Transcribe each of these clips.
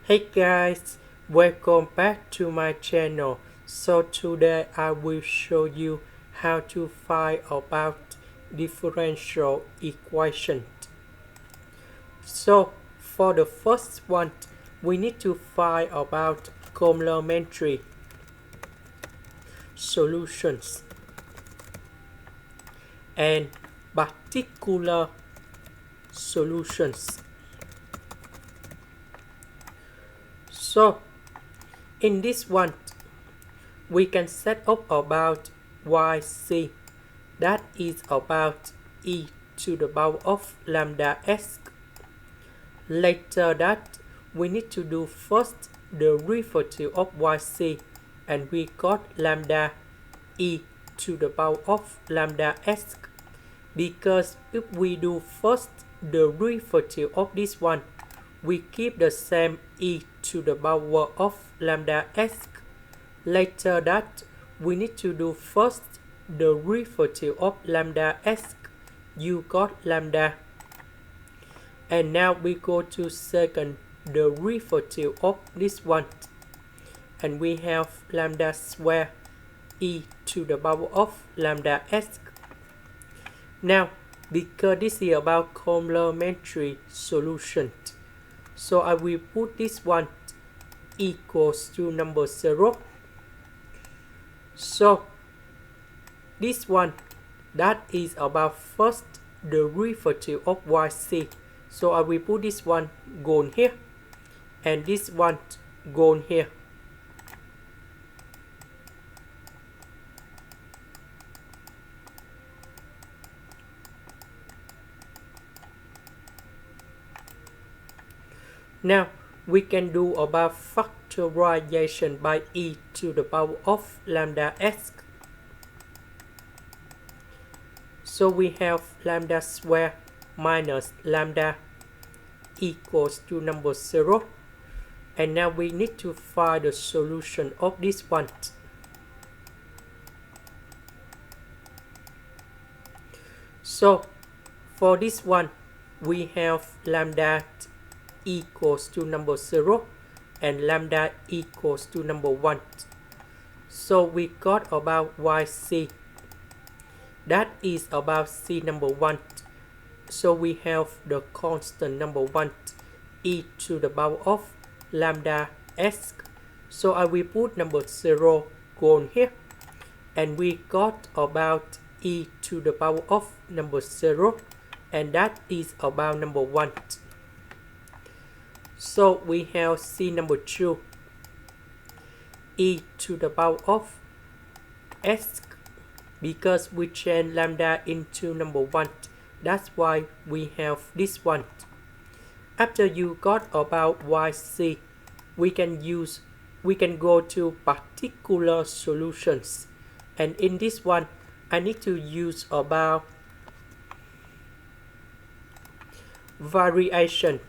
Hey guys, welcome back to my channel. So today I will show you how to find about differential equation. So for the first one, we need to find about complementary solutions and particular solutions. So in this one, we can set up about yc, that is about e to the power of lambda s. Later that, we need to do first the derivative of yc, and we got lambda e to the power of lambda s, because if we do first the derivative of this one, we keep the same e to the power of lambda s. Later that, we need to do first the derivative of lambda s. You got lambda. And now we go to second the derivative of this one. And we have lambda square e to the power of lambda s. Now, because this is about complementary solution, so I will put this one equals to number 0. So this one, that is about first the derivative of yc. So I will put this one gone here, and this one gone here. Now we can do about factorization by e to the power of lambda s. So we have lambda square minus lambda equals to number 0. And now we need to find the solution of this one. So for this one, we have lambda equals to number 0 and lambda equals to number 1. So we got about yc, that is about c number 1. So we have the constant number 1 e to the power of lambda s. So I will put number 0 gone here, and we got about e to the power of number 0, and that is about number 1. So we have c number 2 e to the power of s, because we change lambda into number 1. That's why we have this one. After you got about yc, we can go to particular solutions. And in this one, I need to use about variation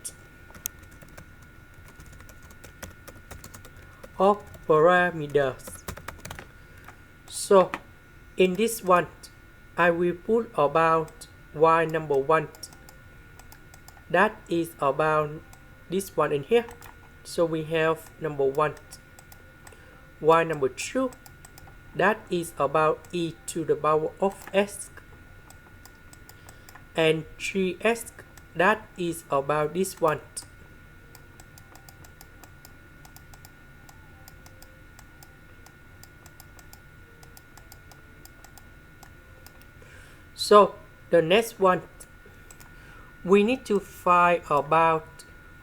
of parameters. So in this one, I will put about y number 1, that is about this one in here. So we have number 1, y number 2, that is about e to the power of s, and 3s, that is about this one. So the next one, we need to find about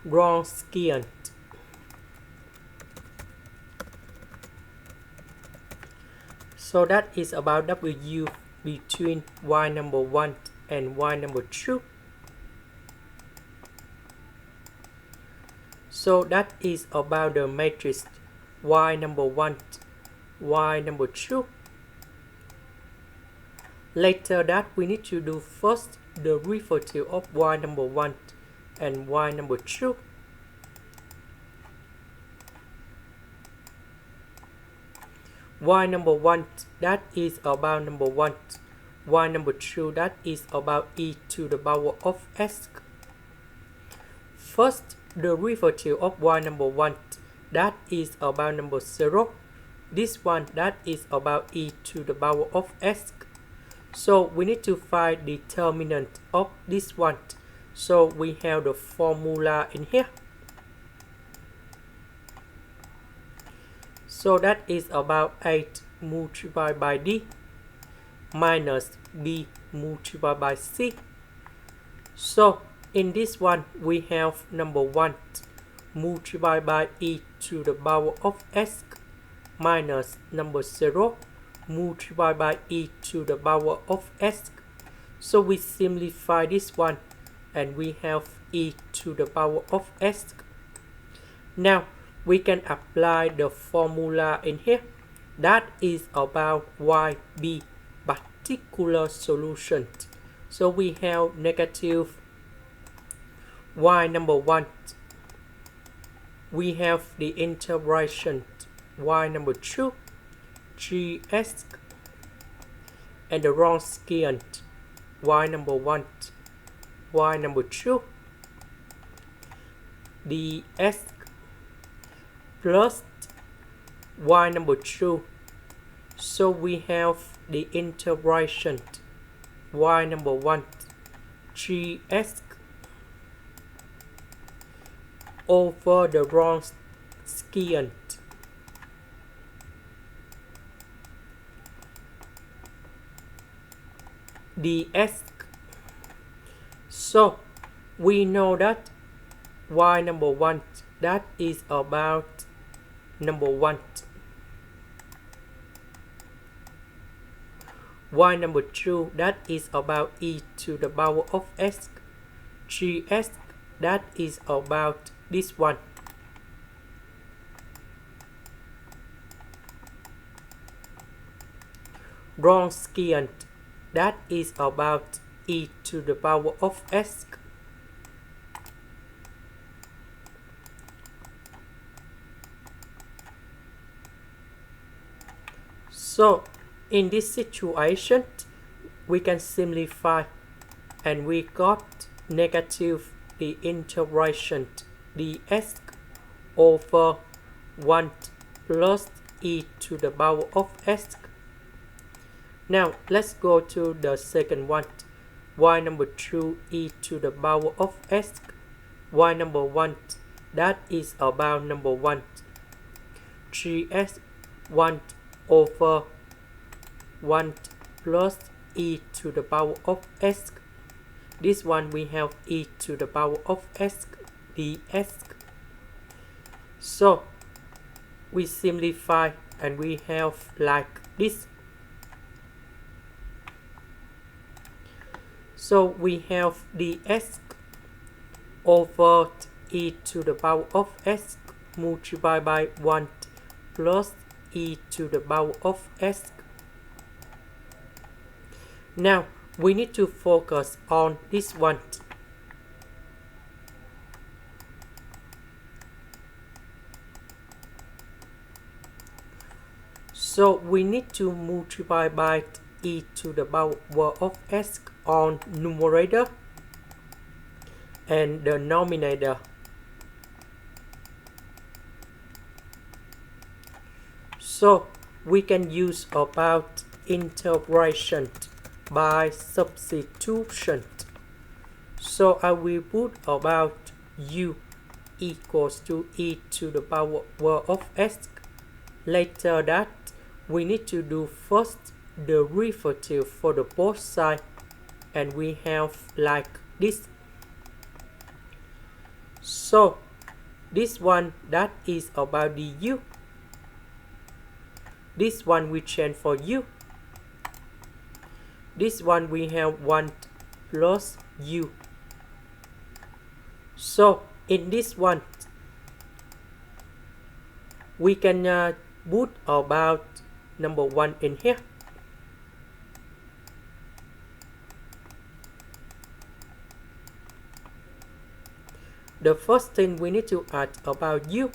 Wronskian. So that is about w between y number 1 and y number 2. So that is about the matrix y number 1, y number 2. Later that, we need to do first the derivative of y number 1 and y number 2. Y number 1, that is about number 1. Y number 2, that is about e to the power of s. First derivative of y number 1, that is about number 0. This one, that is about e to the power of s. So we need to find the determinant of this one. So we have the formula in here. So that is about 8 multiplied by d minus b multiplied by c. So in this one, we have number 1 multiplied by e to the power of s minus number 0 multiplied by e to the power of s. So we simplify this one and we have e to the power of s. Now we can apply the formula in here. That is about yb particular solution. So we have negative y number 1. We have the integration y number 2 gs and the Wronskian y number 1 y number 2 ds plus y number 2. So we have the integration y number 1 gs over the Wronskian ds. So we know that y number 1, that is about number 1. Y number 2, that is about e to the power of s. gs, that is about this one. Wronskian, that is about e to the power of s. So in this situation, we can simplify and we got negative the integration ds over 1 plus e to the power of s. Now let's go to the second one. Y number 2 e to the power of s. Y number 1, that is about number 1 gs 1 over 1 plus e to the power of s. This one we have e to the power of s ds. So we simplify and we have like this. So we have ds over e to the power of s multiplied by 1 plus e to the power of s. Now we need to focus on this one. So we need to multiply by e to the power of s on numerator and the denominator. So we can use about integration by substitution. So I will put about u equals to e to the power of s. Later that we need to do first derivative for the both sides and we have like this. So this one, that is about the u. This one we change for u. This one we have 1 plus u. So in this one we can put about number 1 in here. The first thing we need to add about u.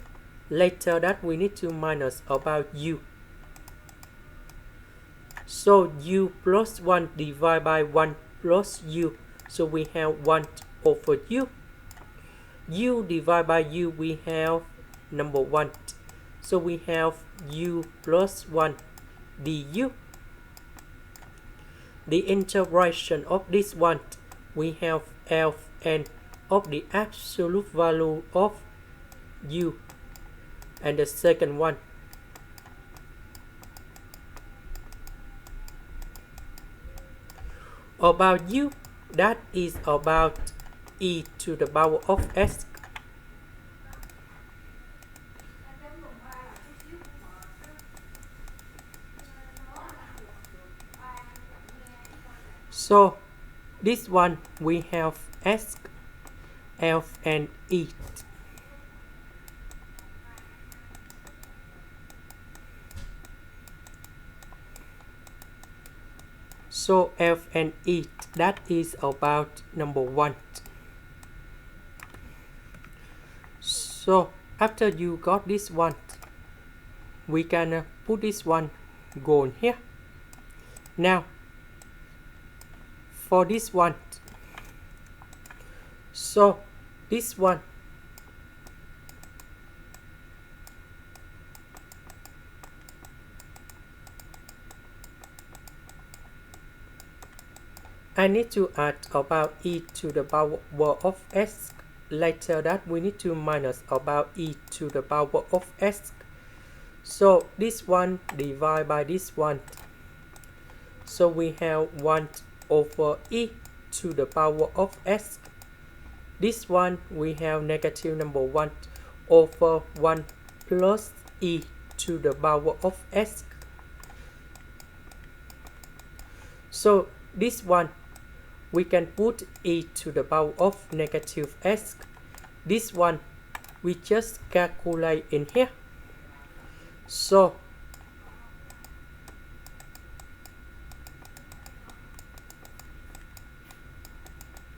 Later that we need to minus about u. So u plus 1 divided by 1 plus u. So we have 1 over u. u divided by u, we have number 1. So we have u plus 1 du. The integration of this one, we have Ln of the absolute value of u. And the second one, about u, that is about e to the power of s. So this one we have s, f, and e. So f and e, that is about number 1. So after you got this one, we can put this one go in here. Now for this one, so this one, I need to add about e to the power of s. Later that we need to minus about e to the power of s. So this one divided by this one. So we have 1 over e to the power of s. This one we have negative number 1 over 1 plus e to the power of s. So this one we can put e to the power of negative s. This one we just calculate in here. So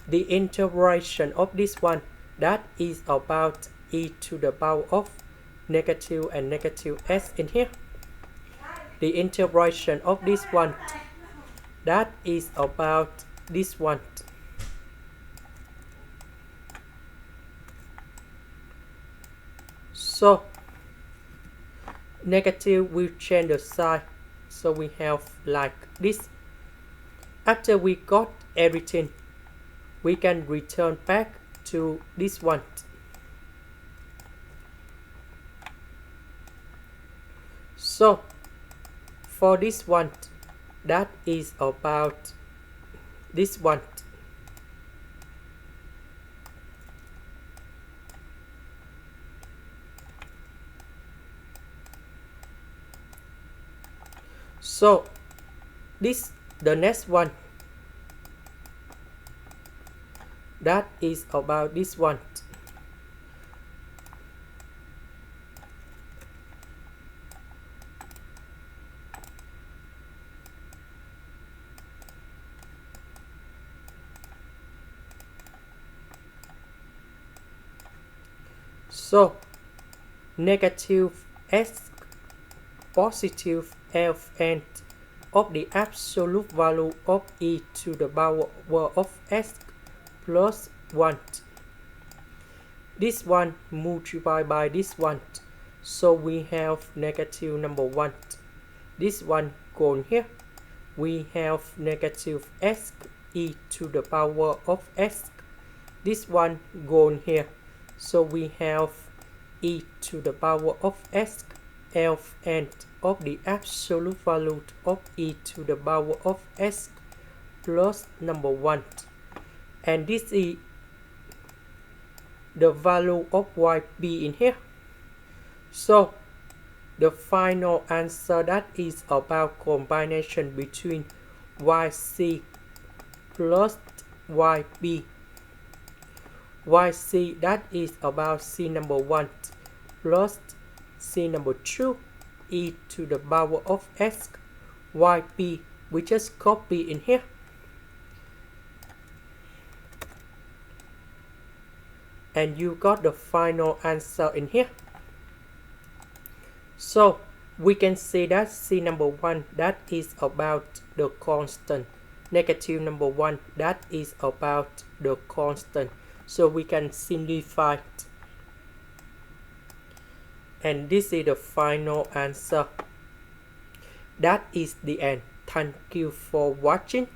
the integration of this one, that is about e to the power of negative and negative s in here. The integration of this one, that is about this one. So negative will change the sign, so we have like this. After we got everything, we can return back to this one. So for this one, that is about this one. So this, the next one, that is about this one. So negative s, positive Ln of the absolute value of e to the power of s plus 1. This one multiplied by this one, so we have negative number 1. This one gone here. We have negative s e to the power of s. This one gone here. So we have e to the power of s, Ln of the absolute value of e to the power of s plus number 1. And this is the value of yb in here. So the final answer, that is about combination between yc plus yb. Yc, that is about c number 1 plus c number 2 e to the power of s. Yb, we just copy in here. And you got the final answer in here. So we can say that c number 1, that is about the constant. Negative number 1, that is about the constant. So we can simplify it. And this is the final answer. That is the end. Thank you for watching.